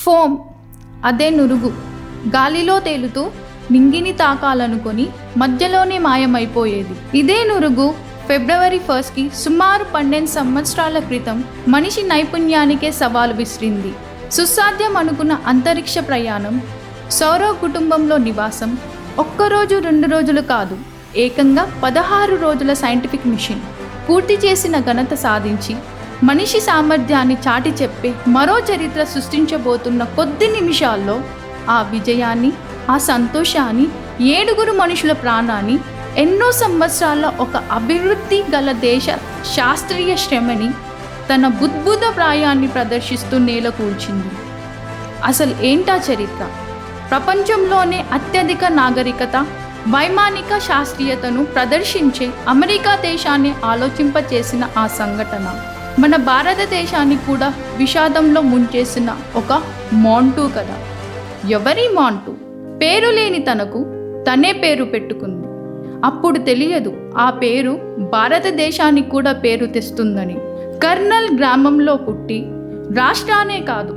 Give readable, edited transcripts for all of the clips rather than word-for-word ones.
Foam, అదే నురుగు, గాలిలో తేలుతూ నింగిని తాకాలనుకొని మధ్యలోనే మాయమైపోయేది. ఇదే నురుగు ఫిబ్రవరి 1కి సుమారు 12 సంవత్సరాల క్రితం మనిషి నైపుణ్యానికే సవాలు విసిరింది. సుసాధ్యం అనుకున్న అంతరిక్ష ప్రయాణం, సౌర కుటుంబంలో నివాసం, ఒక్కరోజు 2 రోజులు కాదు, ఏకంగా 16 రోజుల సైంటిఫిక్ మిషన్ పూర్తి చేసిన ఘనత సాధించి మనిషి సామర్థ్యాన్ని చాటి చెప్పే మరో చరిత్ర సృష్టించబోతున్న కొద్ది నిమిషాల్లో ఆ విజయాన్ని, ఆ సంతోషాన్ని, 7 మనుషుల ప్రాణాన్ని, ఎన్నో సంవత్సరాల ఒక అభివృద్ధి గల దేశ శాస్త్రీయ శ్రమని తన బుద్భుత ప్రాయాన్ని ప్రదర్శిస్తూ నేల కూల్చింది. అసలు ఏంటా చరిత్ర? ప్రపంచంలోనే అత్యధిక నాగరికత, వైమానిక శాస్త్రీయతను ప్రదర్శించే అమెరికా దేశాన్ని ఆలోచింపచేసిన ఆ సంఘటన మన భారతదేశాన్ని కూడా విషాదంలో ముంచేసిన ఒక మాంటూ కథ. ఎవరి మాంటూ? పేరు లేని తనకు తనే పేరు పెట్టుకుంది. అప్పుడు తెలియదు ఆ పేరు భారతదేశానికి కూడా పేరు తెస్తుందని. కర్నల్ గ్రామంలో పుట్టి రాష్ట్రానే కాదు,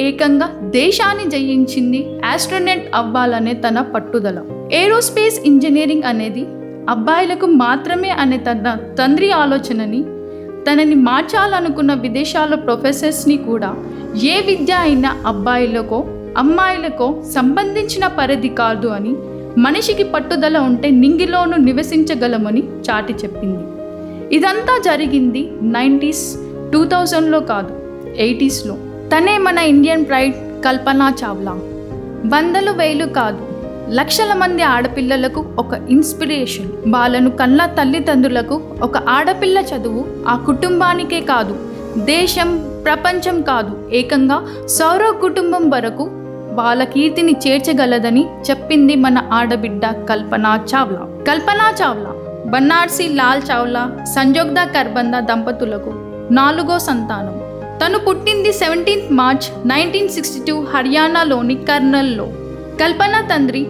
ఏకంగా దేశాన్ని జయించింది ఆస్ట్రోనట్ అవ్వాలనే తన పట్టుదల. ఏరోస్పేస్ ఇంజనీరింగ్ అనేది అబ్బాయిలకు మాత్రమే అనే తన తండ్రి ఆలోచనని, తనని మార్చాలనుకున్న విదేశాల ప్రొఫెసర్స్ని కూడా ఏ విద్య అయినా అబ్బాయిలకో అమ్మాయిలకో సంబంధించిన పరిధి కాదు అని, మనిషికి పట్టుదల ఉంటే నింగిలోనూ నివసించగలమని చాటి చెప్పింది. ఇదంతా జరిగింది 90s, 2000లో కాదు, 80sలో. తనే మన ఇండియన్ ప్రైడ్ కల్పనా చావ్లా. వందలు వేలు కాదు, లక్షల మంది ఆడపిల్లలకు ఒక ఇన్స్పిరేషన్. వాళ్ళను కన్న తల్లిదండ్రులకు ఒక ఆడపిల్ల చదువు ఆ కుటుంబానికే కాదు, దేశం, ప్రపంచం కాదు, ఏకంగా సౌర కుటుంబం వరకు వాళ్ళ కీర్తిని చేర్చగలదని చెప్పింది మన ఆడబిడ్డ కల్పనా చావ్లా. కల్పనా చావ్లా బన్నార్సి లాల్ చావ్లా సంజోగ్దా కర్బందా దంపతులకు 4వ సంతానం. తను పుట్టింది 17 మార్చ్ 1962 హర్యానాలోని కర్నల్లో. కల్పన తండ్రి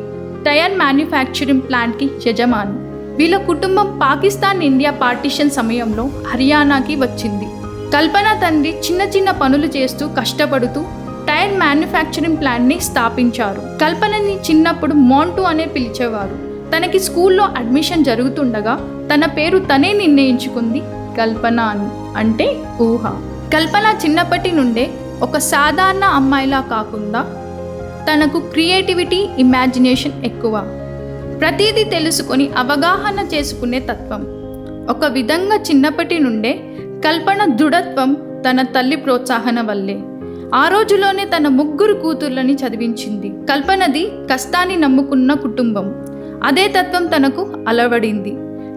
టైర్ మ్యానుఫ్యాక్చరింగ్ ప్లాంట్కి యజమాని. వీళ్ళ కుటుంబం పాకిస్తాన్ ఇండియా పార్టీషన్ సమయంలో హర్యానాకి వచ్చింది. కల్పన తండ్రి చిన్న చిన్న పనులు చేస్తూ కష్టపడుతూ టైర్ మ్యానుఫ్యాక్చరింగ్ ప్లాంట్ని స్థాపించారు. కల్పనని చిన్నప్పుడు మాంటూ అనే పిలిచేవారు. తనకి స్కూల్లో అడ్మిషన్ జరుగుతుండగా తన పేరు తనే నిర్ణయించుకుంది కల్పన అని, అంటే ఊహ. కల్పన చిన్నప్పటి నుండే ఒక సాధారణ అమ్మాయిలా కాకుండా తనకు క్రియేటివిటీ, ఇమాజినేషన్ ఎక్కువ. ప్రతిదీ తెలుసుకొని అవగాహన చేసుకునే తత్వం. ఒక విధంగా చిన్నప్పటి నుండే కల్పన దృఢత్వం తన తల్లి ప్రోత్సాహన వల్లే. ఆ రోజులోనే తన 3 కూతుర్లని చదివించింది. కల్పనది కష్టాన్ని నమ్ముకున్న కుటుంబం. అదే తత్వం తనకు అలవడింది.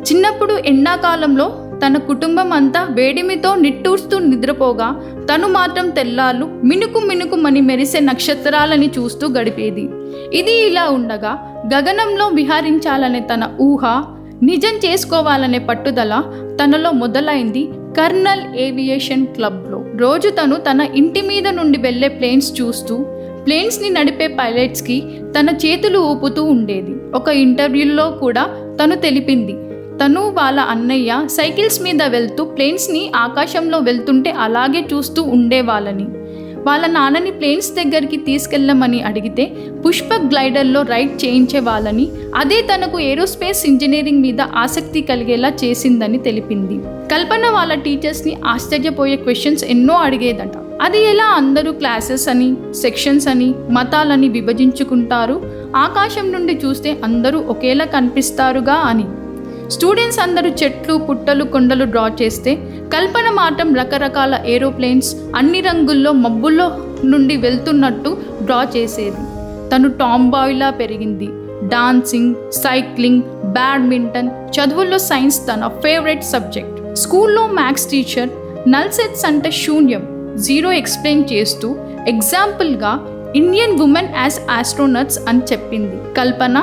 చిన్నప్పుడు ఎండాకాలంలో తన కుటుంబం అంతా వేడిమితో నిట్టూర్స్తూ నిద్రపోగా తను మాత్రం తెల్లార్లు మినుకు మినుకుమని మెరిసే నక్షత్రాలని చూస్తూ గడిపేది. ఇది ఇలా ఉండగా గగనంలో విహరించాలనే తన ఊహ నిజం చేసుకోవాలనే పట్టుదల తనలో మొదలైంది కర్నల్ ఏవియేషన్ క్లబ్లో. రోజు తను తన ఇంటి మీద నుండి వెళ్ళే ప్లేన్స్ చూస్తూ ప్లేన్స్ని నడిపే పైలట్స్కి తన చేతులు ఊపుతూ ఉండేది. ఒక ఇంటర్వ్యూలో కూడా తను తెలిపింది, తను వాళ్ళ అన్నయ్య సైకిల్స్ మీద వెళ్తూ ప్లేన్స్ని ఆకాశంలో వెళ్తుంటే అలాగే చూస్తూ ఉండేవాళ్ళని. వాళ్ళ నాన్నని ప్లేన్స్ దగ్గరికి తీసుకెళ్ళమని అడిగితే పుష్పక్ గ్లైడర్లో రైడ్ చేయించే వాళ్ళని, అదే తనకు ఏరోస్పేస్ ఇంజనీరింగ్ మీద ఆసక్తి కలిగేలా చేసిందని తెలిపింది. కల్పన వాళ్ళ టీచర్స్ని ఆశ్చర్యపోయే క్వశ్చన్స్ ఎన్నో అడిగేదట. అది ఎలా అందరూ క్లాసెస్ అని, సెక్షన్స్ అని, మతాలని విభజించుకుంటారు, ఆకాశం నుండి చూస్తే అందరూ ఒకేలా కనిపిస్తారుగా అని. స్టూడెంట్స్ అందరూ చెట్లు, పుట్టలు, కొండలు డ్రా చేస్తే కల్పన మాత్రం రకరకాల ఏరోప్లేన్స్ అన్ని రంగుల్లో మబ్బుల్లో నుండి వెళ్తున్నట్టు డ్రా చేసేది. తను టాంబాయ్లా పెరిగింది. డాన్సింగ్, సైక్లింగ్, బ్యాడ్మింటన్, చదువుల్లో సైన్స్ తన ఫేవరెట్ సబ్జెక్ట్. స్కూల్లో మ్యాథ్స్ టీచర్ నల్ సెట్స్ అంటే శూన్యం, 0 ఎక్స్ప్లెయిన్ చేస్తూ ఎగ్జాంపుల్గా ఇండియన్ ఉమెన్ యాజ్ ఆస్ట్రోనట్స్ అని చెప్పింది. కల్పన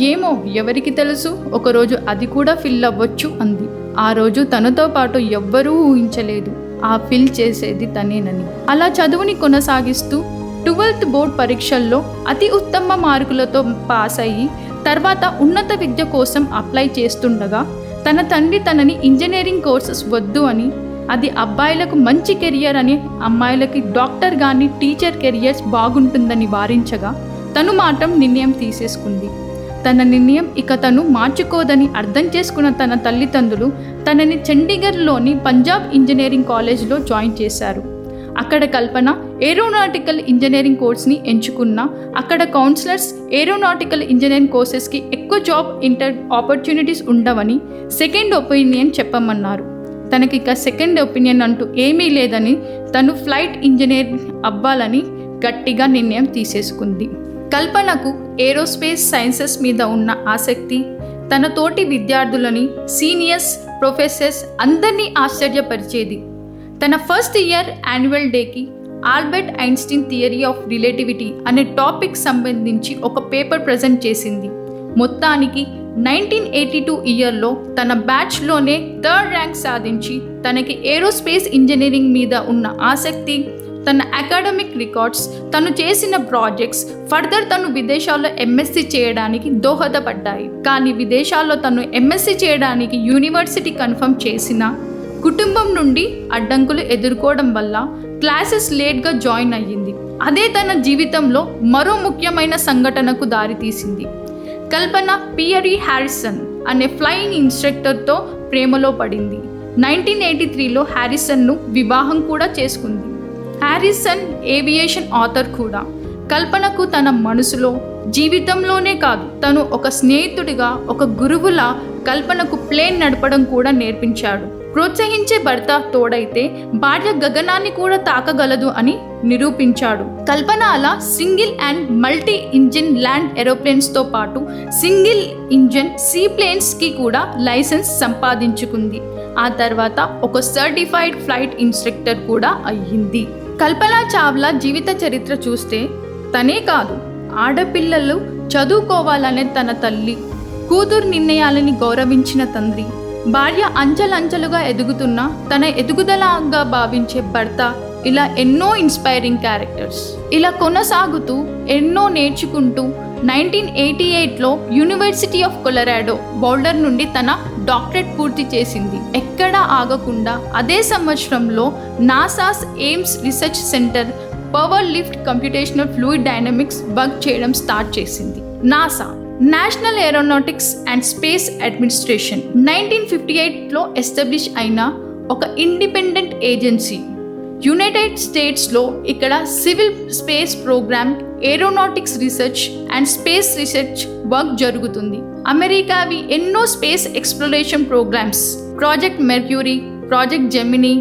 ఏమో ఎవరికి తెలుసు, ఒకరోజు అది కూడా ఫిల్ అవ్వచ్చు అంది. ఆ రోజు తనతో పాటు ఎవ్వరూ ఊహించలేదు ఆ ఫిల్ చేసేది తనేనని. అలా చదువుని కొనసాగిస్తూ 12th బోర్డ్ పరీక్షల్లో అతి ఉత్తమ మార్కులతో పాస్ అయ్యి తర్వాత ఉన్నత విద్య కోసం అప్లై చేస్తుండగా తన తండ్రి తనని ఇంజనీరింగ్ కోర్సెస్ వద్దు అని, అది అబ్బాయిలకు మంచి కెరియర్ అని, అమ్మాయిలకి డాక్టర్ కానీ టీచర్ కెరియర్స్ బాగుంటుందని వారించగా తను మాత్రం నిర్ణయం తీసేసుకుంది. తన నిర్ణయం ఇక తను మార్చుకోదని అర్థం చేసుకున్న తన తల్లిదండ్రులు తనని చండీగఢ్లోని పంజాబ్ ఇంజనీరింగ్ కాలేజ్లో జాయిన్ చేశారు. అక్కడ కల్పన ఏరోనాటికల్ ఇంజనీరింగ్ కోర్స్ని ఎంచుకున్న అక్కడ కౌన్సిలర్స్ ఏరోనాటికల్ ఇంజనీరింగ్ కోర్సెస్కి ఎక్కువ జాబ్ ఆపర్చునిటీస్ ఉండవని సెకండ్ ఒపీనియన్ చెప్పమన్నారు. తనకి ఇక సెకండ్ ఒపీనియన్ అంటూ ఏమీ లేదని తను ఫ్లైట్ ఇంజనీర్ అవ్వాలని గట్టిగా నిర్ణయం తీసేసుకుంది. కల్పనకు ఏరోస్పేస్ సైన్సెస్ మీద ఉన్న ఆసక్తి తన తోటి విద్యార్థులని, సీనియర్స్, ప్రొఫెసర్స్ అందరినీ ఆశ్చర్యపరిచేది. తన ఫస్ట్ ఇయర్ యాన్యువల్ డేకి Albert Einstein theory of relativity అనే టాపిక్ సంబంధించి ఒక పేపర్ ప్రజెంట్ చేసింది. మొత్తానికి 1982 ఇయర్లో తన బ్యాచ్లోనే 3rd ర్యాంక్ సాధించి తనకి ఏరోస్పేస్ ఇంజనీరింగ్ మీద ఉన్న ఆసక్తి, తన అకాడమిక్ రికార్డ్స్, తను చేసిన ప్రాజెక్ట్స్ ఫర్దర్ తను విదేశాల్లో ఎంఎస్సీ చేయడానికి దోహదపడ్డాయి. కానీ విదేశాల్లో తను ఎంఎస్సీ చేయడానికి యూనివర్సిటీ కన్ఫర్మ్ చేసిన కుటుంబం నుండి అడ్డంకులు ఎదుర్కోవడం వల్ల క్లాసెస్ లేట్గా జాయిన్ అయ్యింది. అదే తన జీవితంలో మరో ముఖ్యమైన సంఘటనకు దారితీసింది. కల్పన పియరీ హ్యారిసన్ అనే ఫ్లయింగ్ ఇన్స్ట్రక్టర్తో ప్రేమలో పడింది. 1983లో హ్యారిసన్ను వివాహం కూడా చేసుకుంది. హ్యారిసన్ ఏవియేషన్ ఆథర్ కూడా. కల్పనకు తన మనసులో, జీవితంలోనే కాదు తను ఒక స్నేహితుడిగా, ఒక గురువులా కల్పనకు ప్లేన్ నడపడం కూడా నేర్పించాడు. ప్రోత్సహించే భర్త తోడైతే భార్య గగనాన్ని కూడా తాకగలదు అని నిరూపించాడు. కల్పన అలా single and multi engine land ఏరోప్లేన్స్తో పాటు సింగిల్ ఇంజిన్ సీప్లేన్స్కి కూడా లైసెన్స్ సంపాదించుకుంది. ఆ తర్వాత ఒక సర్టిఫైడ్ ఫ్లైట్ ఇన్స్ట్రక్టర్ కూడా అయ్యింది. కల్పన చావ్లా జీవిత చరిత్ర చూస్తే తనే కాదు, ఆడపిల్లలు చదువుకోవాలనే తన తల్లి, కూతురు నిర్ణయాలని గౌరవించిన తండ్రి, భార్య అంచెలంచెలుగా ఎదుగుతున్న తన ఎదుగుదలగా భావించే భర్త, ఇలా ఎన్నో ఇన్స్పైరింగ్ క్యారెక్టర్స్. ఇలా కొనసాగుతూ ఎన్నో నేర్చుకుంటూ 1988లో యూనివర్సిటీ ఆఫ్ కొలరాడో బౌల్డర్ నుండి తన డాక్టరేట్ పూర్తి చేసింది. ఎక్కడా ఆగకుండా అదే సంవత్సరంలో NASA's Ames research centre power lift computational fluid dynamics work చేయడం స్టార్ట్ చేసింది. NASA National Aeronautics and Space Administration 1958లో ఎస్టాబ్లిష్ అయిన ఒక ఇండిపెండెంట్ ఏజెన్సీ. యునైటెడ్ స్టేట్స్లో ఇక్కడ civil space programme, aeronautics research and space research work జరుగుతుంది. అమెరికావి ఎన్నో space exploration programmes, project Mercury, project Gemini,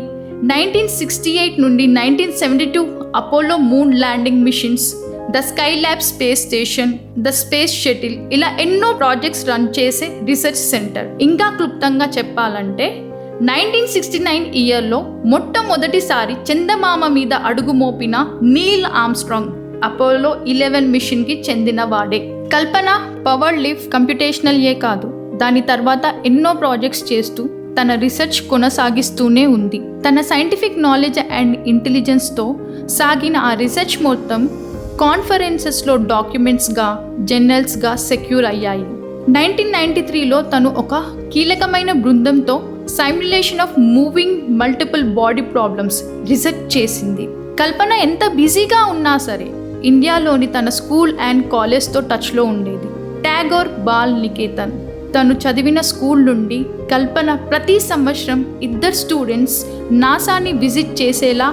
1968 నుండి 1972 Apollo moon landing machines, the Skylab space station, the space shuttle, ఇలా ఎన్నో ప్రాజెక్ట్స్ రన్ చేసే research centre. ఇంకా క్లుప్తంగా చెప్పాలంటే 1969 ఇయర్లో మొట్టమొదటిసారి చందమామ మీద అడుగు మోపిన నీల్ ఆర్మ్స్ట్రాంగ్ అపోలో 11 మిషన్కి చెందిన వాడే. కల్పన పవర్ లిఫ్ట్ కంప్యూటేషనల్ కాదు, దాని తర్వాత ఎన్నో ప్రాజెక్ట్స్ చేస్తూ తన రీసెర్చ్ కొనసాగిస్తూనే ఉంది. తన సైంటిఫిక్ నాలెడ్జ్ అండ్ ఇంటెలిజెన్స్తో సాగిన ఆ రీసెర్చ్ మొత్తం కాన్ఫరెన్సెస్లో డాక్యుమెంట్స్గా, జర్నల్స్గా సెక్యూర్ అయ్యాయి. 1993లో తను ఒక కీలకమైన బృందంతో simulation of moving multiple body problems research చేసింది. కల్పన ఎంత బిజీగా ఉన్నా సరే ఇండియాలోని తన స్కూల్ అండ్ కాలేజ్తో టచ్లో ఉండేది. టాగోర్ బాల్ నికేతన్ తను చదివిన స్కూల్ నుండి కల్పన ప్రతి సంవత్సరం 2 స్టూడెంట్స్ నాసాని విజిట్ చేసేలా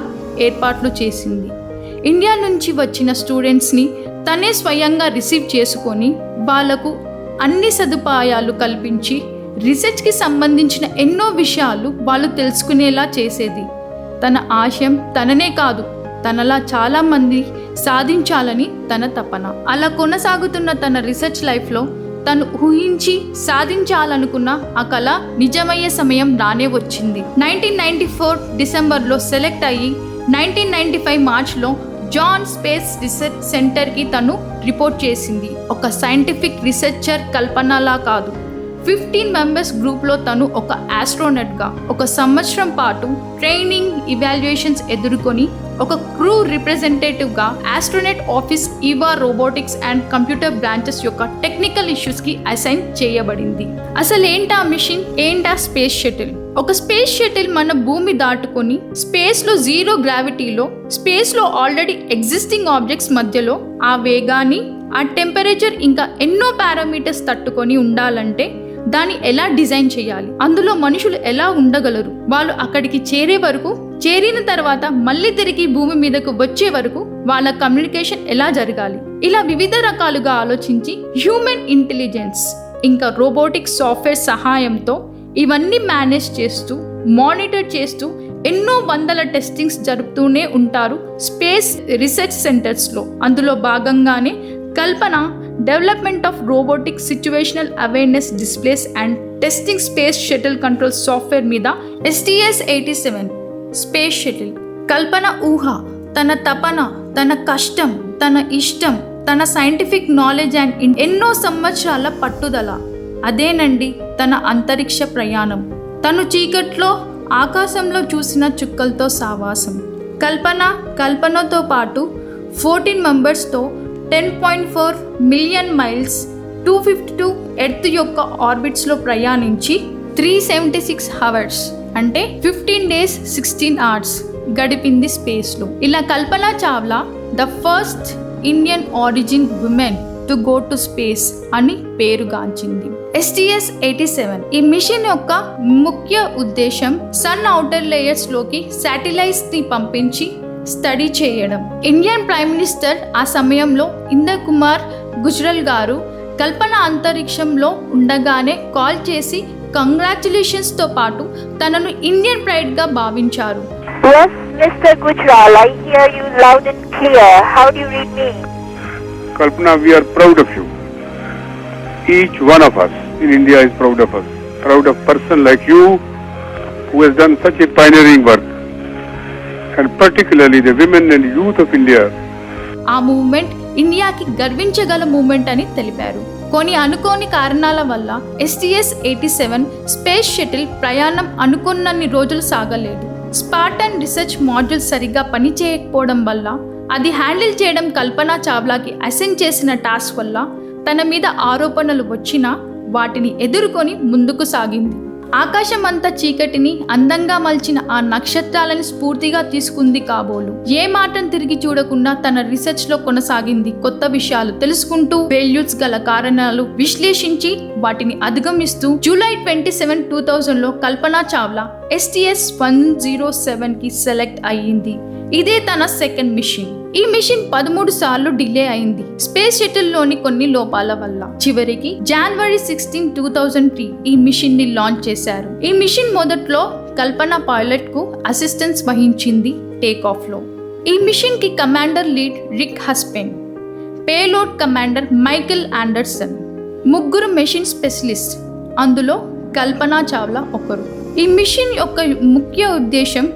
ఏర్పాట్లు చేసింది. ఇండియా నుంచి వచ్చిన స్టూడెంట్స్ని తనే స్వయంగా రిసీవ్ చేసుకొని వాళ్లకు అన్ని సదుపాయాలు కల్పించి రీసెర్చ్కి సంబంధించిన ఎన్నో విషయాలు వాళ్ళు తెలుసుకునేలా చేసేది. తన ఆశయం తననే కాదు, తనలా చాలామంది సాధించాలని తన తపన. అలా కొనసాగుతున్న తన రీసెర్చ్ లైఫ్లో తను ఊహించి సాధించాలనుకున్న ఆ కళ నిజమయ్యే సమయం రానే వచ్చింది. 1994 డిసెంబర్లో సెలెక్ట్ అయ్యి 1995 మార్చ్లో జాన్ స్పేస్ రీసెర్చ్ సెంటర్కి తను రిపోర్ట్ చేసింది. ఒక సైంటిఫిక్ రీసెర్చర్ కల్పనలా కాదు, 15 మెంబర్స్ గ్రూప్లో తను ఒక ఆస్ట్రోనట్గా 1 సంవత్సరం పాటు ట్రైనింగ్, ఇవాల్యుయేషన్స్ ఎదుర్కొని ఒక క్రూ రిప్రజెంటేటివ్గా astronaut office EVA robotics and computer branches యొక్క టెక్నికల్ ఇష్యూస్కి అసైన్ చేయబడింది. అసలు ఏంటా మిషన్, ఏంటా స్పేస్ షటిల్? ఒక స్పేస్ షటిల్ మన భూమి దాటుకొని స్పేస్లో జీరో గ్రావిటీలో స్పేస్లో ఆల్రెడీ ఎగ్జిస్టింగ్ ఆబ్జెక్ట్స్ మధ్యలో ఆ వేగాన్ని, ఆ టెంపరేచర్ ఇంకా ఎన్నో పారామీటర్స్ తట్టుకొని ఉండాలంటే దాన్ని ఎలా డిజైన్ చేయాలి, అందులో మనుషులు ఎలా ఉండగలరు, వాళ్ళు అక్కడికి చేరే వరకు, చేరిన తర్వాత మళ్ళీ తిరిగి భూమి మీదకు వచ్చే వరకు వాళ్ళ కమ్యూనికేషన్ ఎలా జరగాలి, ఇలా వివిధ రకాలుగా ఆలోచించి హ్యూమన్ ఇంటెలిజెన్స్ ఇంకా రోబోటిక్ సాఫ్ట్వేర్ సహాయంతో ఇవన్నీ మేనేజ్ చేస్తూ, మానిటర్ చేస్తూ ఎన్నో వందల టెస్టింగ్స్ జరుపుతూనే ఉంటారు స్పేస్ రీసెర్చ్ సెంటర్స్లో. అందులో భాగంగానే Kalpana development of robotic situational awareness displays and testing space shuttle control software మీద STS-87 స్పేస్ షటిల్. కల్పన ఊహ, తన తపన, తన కష్టం, తన ఇష్టం, తన సైంటిఫిక్ నాలెడ్జ్ అండ్ ఎన్నో సంవత్సరాల పట్టుదల, అదేనండి తన అంతరిక్ష ప్రయాణం. తను చీకట్లో ఆకాశంలో చూసిన చుక్కలతో సావాసం. కల్పనతో పాటు 14 మెంబర్స్తో 10.4 మిలియన్ మైల్స్ 252 ఎర్త్ యొక్క ఆర్బిట్స్లో ప్రయాణించి 376 అవర్స్ అంటే 15 days 16 hours గడిపింది స్పేస్లో. ఇలా Kalpana Chawla the first Indian origin women to go to space అని పేరుగాంచింది. STS-87 ఈ మిషన్ యొక్క ముఖ్య ఉద్దేశం సన్ ఔటర్ లేయర్స్ లోకి శాటిలైట్స్ ని పంపించి స్టడీ చేయడం. ఇండియన్ ప్రైమ్ మినిస్టర్ ఆ సమయంలో ఇందర్ కుమార్ గుజ్రాల్ గారు కల్పన అంతరిక్షంలో ఉండగానే కాల్ చేసి కంగ్రాచులేషన్స్ తో పాటు తనను ఇండియన్ ప్రైడ్ గా భావించారు. Yes, Mr. Gujral, I hear you loud and clear. How do you read me? Kalpana, we are proud of you. Each one of us in India is proud of us. Proud of person like you who has done such a pioneering work. And particularly the women and youth of India. ఆ movement ఇండియాకి గర్వించగల movement అని తెలిపారు. కొన్ని అనుకోని కారణాల వల్ల STS-87 space shuttle ప్రయాణం అనుకున్నన్ని రోజులు సాగలేదు. స్పార్టన్ రీసెర్చ్ మాడ్యూల్ సరిగ్గా పనిచేయకపోవడం వల్ల, అది హ్యాండిల్ చేయడం కల్పన చావ్లాకి అసైన్ చేసిన టాస్క్ వల్ల తన మీద ఆరోపణలు వచ్చినా వాటిని ఎదుర్కొని ముందుకు సాగింది. ఆకాశం అంతా చీకటిని అందంగా మలిచిన ఆ నక్షత్రాలని స్ఫూర్తిగా తీసుకుంది కాబోలు. ఏ మాటను తిరిగి చూడకుండా తన రీసెర్చ్ లో కొనసాగింది. కొత్త విషయాలు తెలుసుకుంటూ, ఫెయిల్యూర్స్ గల కారణాలు విశ్లేషించి వాటిని అధిగమిస్తూ జూలై 27, 2000 లో కల్పన చావ్లా STS-107 కి సెలెక్ట్ అయ్యింది. ఇదే తన సెకండ్ మిషన్. ఈ మిషన్ 13 సార్లు డిలే అయింది స్పేస్ షటిల్ లోని కొన్ని లోపాల వల్ల. చివరికి జనవరి 16, 2003 ఈ మిషన్ ని లాంచ్ చేశారు. ఈ మిషన్ మొదట్లో కల్పన పైలట్ కు అసిస్టెన్స్ వహించింది టేక్ ఆఫ్ లో. ఈ మిషన్ కి కమాండర్ లీడ్ రిక్ హస్పెన్, పేలోడ్ కమాండర్ మైకెల్ ఆండర్సన్, ముగ్గురు మెషిన్ స్పెషలిస్ట్, అందులో కల్పన చావ్లా ఒకరు. ఈ మిషన్ యొక్క ముఖ్య ఉద్దేశం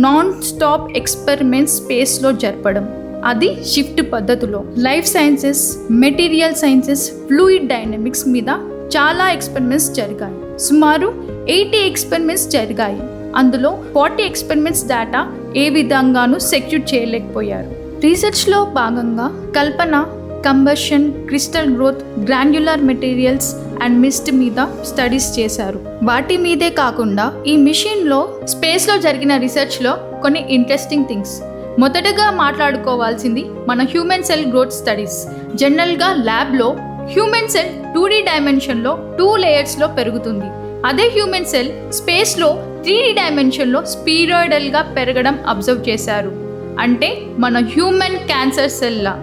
నాన్ స్టాప్ ఎక్స్పెరిమెంట్స్ స్పేస్లో జరపడం. అది షిఫ్ట్ పద్ధతిలో life sciences, material sciences, fluid dynamics మీద చాలా ఎక్స్పెరిమెంట్స్ జరిగాయి. సుమారు 80 ఎక్స్పెరిమెంట్స్ జరిగాయి. అందులో 40 ఎక్స్పెరిమెంట్స్ డేటా ఏ విధంగానూ సెక్యూర్ చేయలేకపోయారు. రీసెర్చ్లో భాగంగా Kalpana combustion, crystal growth, granular materials and mist మీద స్టడీస్ చేశారు. వాటి మీదే కాకుండా ఈ మిషన్లో స్పేస్లో జరిగిన రీసెర్చ్లో కొన్ని ఇంట్రెస్టింగ్ థింగ్స్. మొదటగా మాట్లాడుకోవాల్సింది మన హ్యూమన్ సెల్ గ్రోత్ స్టడీస్. జనరల్గా ల్యాబ్లో హ్యూమన్ సెల్ 2D డైమెన్షన్లో 2 లేయర్స్లో పెరుగుతుంది. అదే హ్యూమన్ సెల్ స్పేస్లో 3D డైమెన్షన్లో స్పీరాయిడల్గా పెరగడం అబ్జర్వ్ చేశారు. అంటే మన హ్యూమన్ క్యాన్సర్ సెల్లా.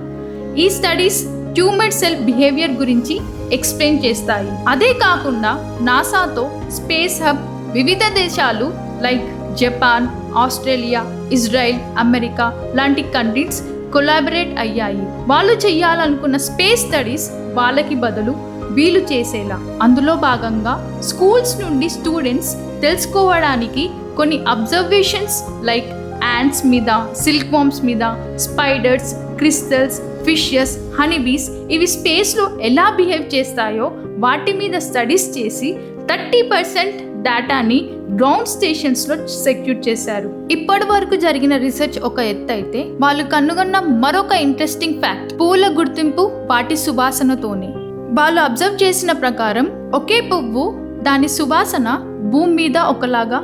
ఈ స్టడీస్ ట్యూమర్ సెల్ బిహేవియర్ గురించి ఎక్స్ప్లెయిన్ చేస్తాయి. అదే కాకుండా నాసాతో స్పేస్ హబ్ వివిధ దేశాలు like Japan, Australia, Israel, America లాంటి కంట్రీస్ కొలాబరేట్ అయ్యాయి. వాళ్ళు చేయాలనుకున్న స్పేస్ స్టడీస్ వాళ్ళకి బదులు వీలు చేసేలా. అందులో భాగంగా స్కూల్స్ నుండి స్టూడెంట్స్ తెలుసుకోవడానికి కొన్ని అబ్జర్వేషన్స్ లైక్ యాంట్స్ మీద, సిల్క్ వామ్స్ మీద, స్పైడర్స్, క్రిస్టల్స్, ఫిషెస్, హనీబీస్ ఇవి స్పేస్లో ఎలా బిహేవ్ చేస్తాయో వాటి మీద స్టడీస్ చేసి 30% డేటాని గ్రౌండ్ స్టేషన్స్లో సెక్యూర్ చేశారు. ఇప్పటి వరకు జరిగిన రీసెర్చ్ ఒక ఎత్తు అయితే, వాళ్ళు కనుగొన్న మరొక ఇంట్రెస్టింగ్ ఫ్యాక్ట్ పూల గుర్తింపు వాటి సువాసనతోనే. వాళ్ళు అబ్జర్వ్ చేసిన ప్రకారం ఒకే పువ్వు దాని సువాసన భూమి మీద ఒకలాగా,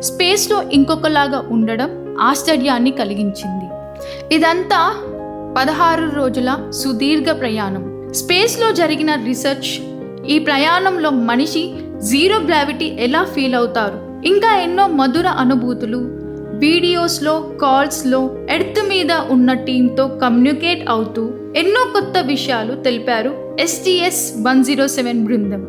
స్పేస్లో ఇంకొకలాగా ఉండడం ఆశ్చర్యాన్ని కలిగించింది. ఇదంతా 16 రోజుల సుదీర్ఘ ప్రయాణం. స్పేస్లో జరిగిన రీసెర్చ్, ఈ ప్రయాణంలో మనిషి జీరో గ్రావిటీ ఎలా ఫీల్ అవుతారు, ఇంకా ఎన్నో మధుర అనుభూతులు, వీడియోస్లో, కాల్స్లో ఎర్త్ మీద ఉన్న టీంతో కమ్యూనికేట్ అవుతూ ఎన్నో కొత్త విషయాలు తెలిపారు STS-107 బృందం.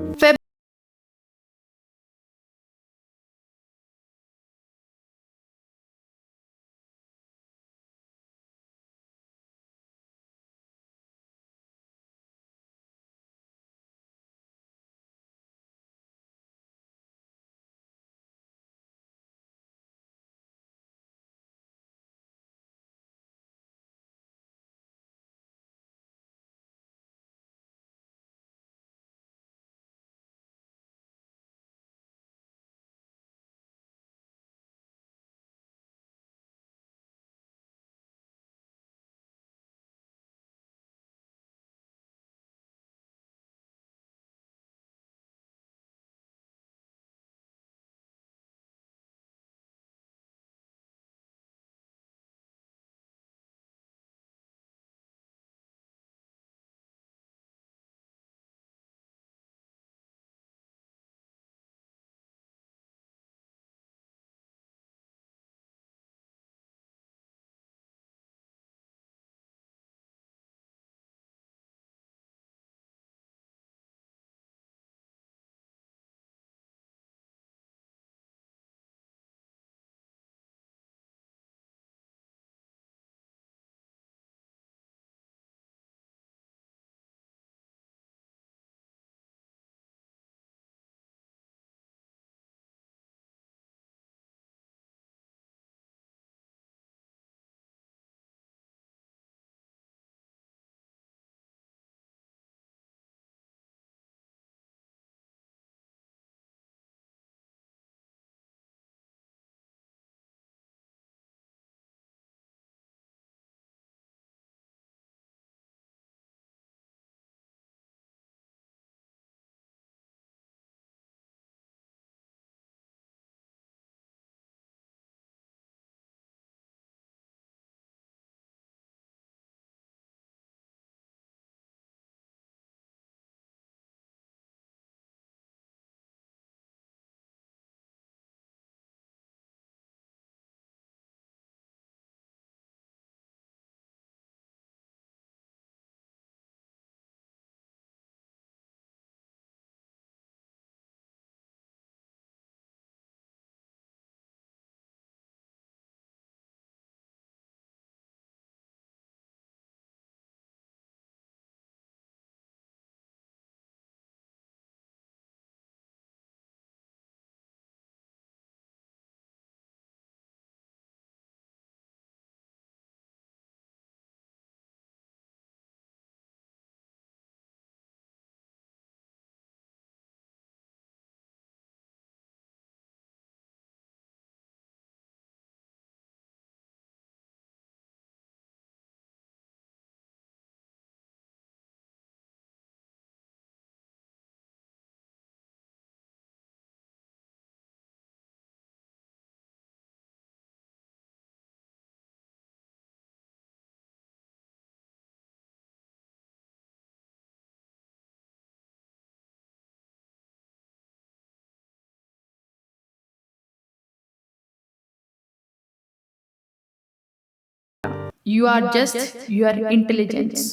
You are just your intelligence.